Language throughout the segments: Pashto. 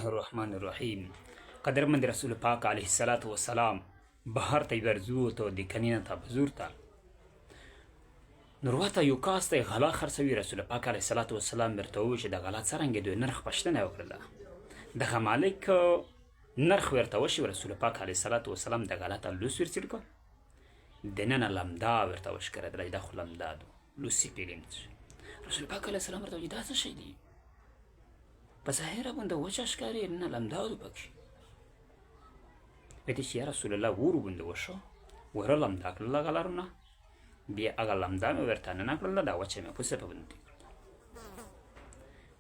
الله الرحمن الرحیم. قدرمند رسول پاک علیه الصلاة والسلام بهر ته ورځو ته د کنینه ته بزور ته نورواته یو کاس ته غلا خرڅوي. رسول پاک علیه الصلاة والسلام ورته وویل چې د غلا څرنګه دوی نرخ پوښتنه وکړله. دغه مالک نرخ ورته وشي. رسول پاک علیه الصلاة والسلام د غلا ته لوس ورڅېړ کړ. دننه لمدا ورته وښکارېدله چې دا خو لمدا ده، لوسي پیلیم. رسول پاک علیه السلام ورته وویل دا څه شی دی؟ په ظاهره باندې وچه ښکاري، نه لمدا ده پکې. ویل چې یا رسول الله ور باندې وشو، وره لمدا کړله هغه لارونه، بیا هغه لمدا مې ورته ننه کړله، دا وچه مې په سپه باندې کړله.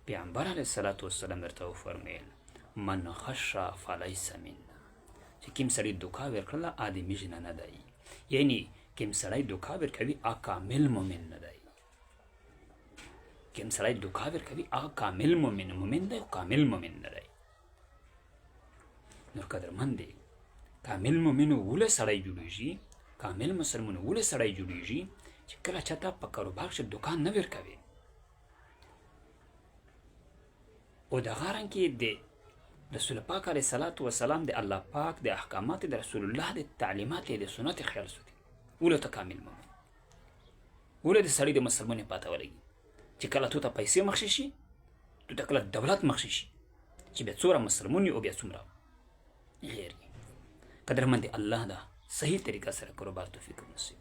پیغمبر علیه الصلاة والسلام ورته وفرمیل من خش فلیس منا، چې کوم سړی دوکا ورکړله آدمي ژنه نه دی، یعنی کوم سړی دوکا ورکوي هغه کامل مؤمن نه دی. کوم سړی دوکا ورکوي هغه کامل مؤمن دی، کامل مؤمن نه دی. نور قدرمن دی، کامل مؤمن ولې سړی جوړېږي، کامل مسلمان ولې سړی جوړېږي چې کله چاته په کاروبار کښې دوکان نه ورکوي. او دغه رنګې د رسول پاک علیه الصلاة والسلام د الله پاک د احکامات د رسول الله د تعلیمات د سنت خیال ساتي. ولې ته کامل مؤمن، ولې د سړي د مسلمان پاته ولګي چې کله تو ته پیسې مخشي شي، تو ته کله دولت مخشي شي چې بیا څومره مسلمان او بیا څومره غیر. قدرمند الله دا صحیح طریقه سره کاروبار توفیق نصیب.